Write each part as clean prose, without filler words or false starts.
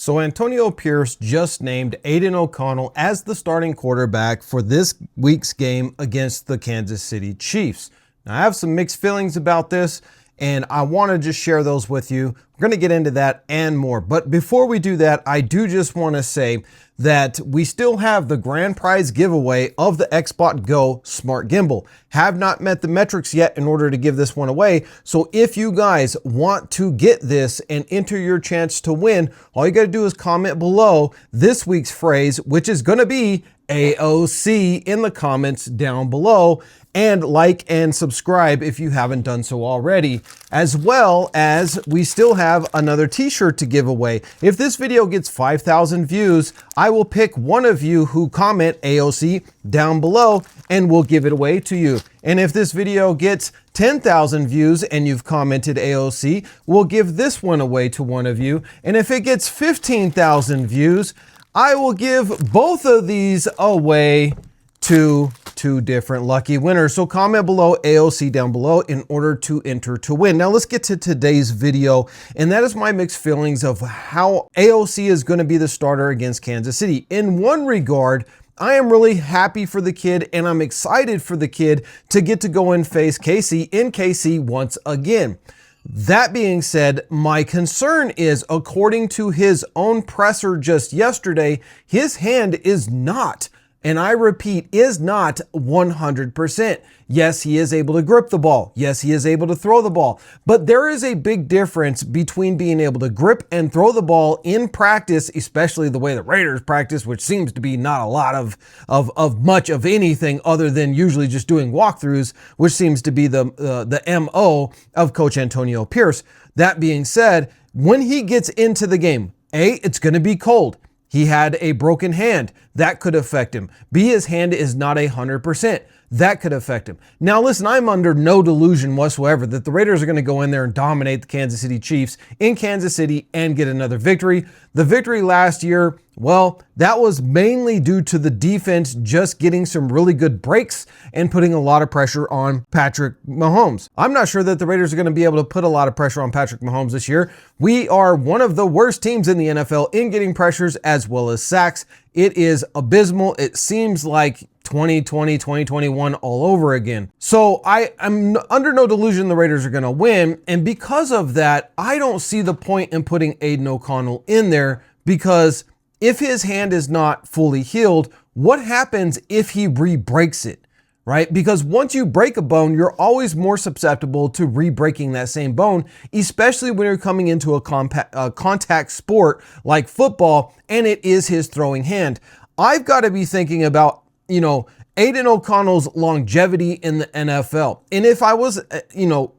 So Antonio Pierce just named Aidan O'Connell as the starting quarterback for this week's game against the Kansas City Chiefs. Now, I have some mixed feelings about this, and I want to just share those with you. We're going to get into that and more. But before we do that, I do just want to say that we still have the grand prize giveaway of the XBot Go Smart Gimbal. Have not met the metrics yet in order to give this one away. So if you guys want to get this and enter your chance to win, all you got to do is comment below this week's phrase, which is going to be AOC, in the comments down below, and like and subscribe if you haven't done so already, as well as we still have another t-shirt to give away. If this video gets 5,000 views, I will pick one of you who comment AOC down below and we'll give it away to you. And if this video gets 10,000 views and you've commented AOC, we'll give this one away to one of you. And if it gets 15,000 views, I will give both of these away to two different lucky winners. So comment below AOC down below in order to enter to win. Now let's get to today's video, and that is my mixed feelings of how AOC is going to be the starter against Kansas City. In one regard, I am really happy for the kid, and I'm excited for the kid to get to go and face KC in KC once again. That being said, my concern is, according to his own presser just yesterday, his hand is not, and I repeat, is not 100%. Yes, he is able to grip the ball. Yes, he is able to throw the ball. But there is a big difference between being able to grip and throw the ball in practice, especially the way the Raiders practice, which seems to be not a lot of much of anything other than usually just doing walkthroughs, which seems to be the MO of Coach Antonio Pierce. That being said, when he gets into the game, A, it's going to be cold. He had a broken hand. That could affect him. B, his hand is not 100%. That could affect him. Now listen, I'm under no delusion whatsoever that the Raiders are going to go in there and dominate the Kansas City Chiefs in Kansas City and get another victory. The victory last year, well, that was mainly due to the defense just getting some really good breaks and putting a lot of pressure on Patrick Mahomes. I'm not sure that the Raiders are going to be able to put a lot of pressure on Patrick Mahomes this year. We are one of the worst teams in the NFL in getting pressures as well as sacks. It is abysmal. It seems like 2020, 2021 all over again. So I'm under no delusion the Raiders are going to win. And because of that, I don't see the point in putting Aidan O'Connell in there, because if his hand is not fully healed, what happens if he re-breaks it, right? Because once you break a bone, you're always more susceptible to re-breaking that same bone, especially when you're coming into a contact sport like football, and it is his throwing hand. I've got to be thinking about, Aidan O'Connell's longevity in the NFL. And if I was,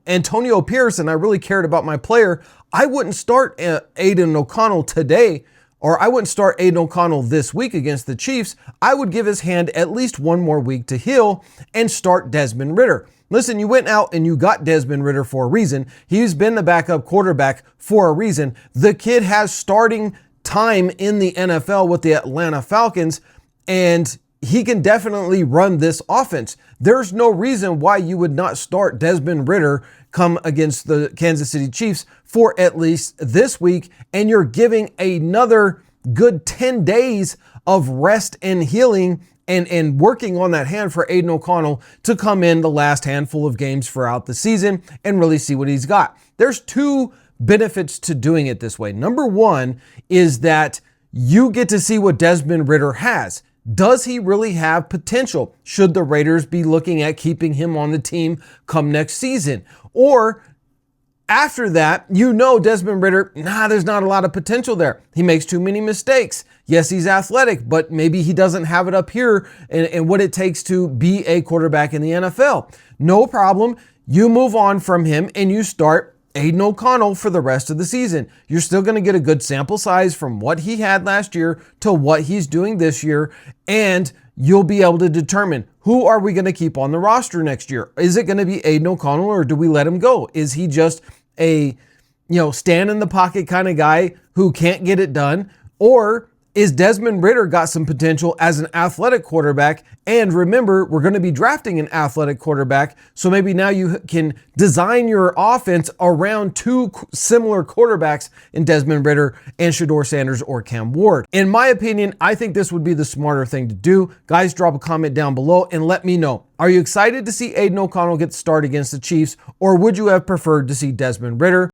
Antonio Pierce and I really cared about my player, I wouldn't start Aidan O'Connell today, or I wouldn't start Aidan O'Connell this week against the Chiefs. I would give his hand at least one more week to heal and start Desmond Ridder. Listen, you went out and you got Desmond Ridder for a reason. He's been the backup quarterback for a reason. The kid has starting time in the NFL with the Atlanta Falcons, and he can definitely run this offense. There's no reason why you would not start Desmond Ridder come against the Kansas City Chiefs for at least this week, and you're giving another good 10 days of rest and healing and working on that hand for Aidan O'Connell to come in the last handful of games throughout the season and really see what he's got. There's two benefits to doing it this way. Number one is that you get to see what Desmond Ridder has. Does he really have potential? Should the Raiders be looking at keeping him on the team come next season? Or after that, Desmond Ridder, there's not a lot of potential there. He makes too many mistakes. Yes, he's athletic, but maybe he doesn't have it up here and what it takes to be a quarterback in the NFL. No problem. You move on from him and you start Aidan O'Connell for the rest of the season. You're still going to get a good sample size from what he had last year to what he's doing this year, and you'll be able to determine, who are we going to keep on the roster next year? Is it going to be Aidan O'Connell, or do we let him go? Is he just a stand in the pocket kind of guy who can't get it done? Or Is Desmond Ridder got some potential as an athletic quarterback? And remember, we're going to be drafting an athletic quarterback. So maybe now you can design your offense around two similar quarterbacks in Desmond Ridder and Shedeur Sanders or Cam Ward. In my opinion, I think this would be the smarter thing to do. Guys, drop a comment down below and let me know. Are you excited to see Aidan O'Connell get the start against the Chiefs, or would you have preferred to see Desmond Ridder?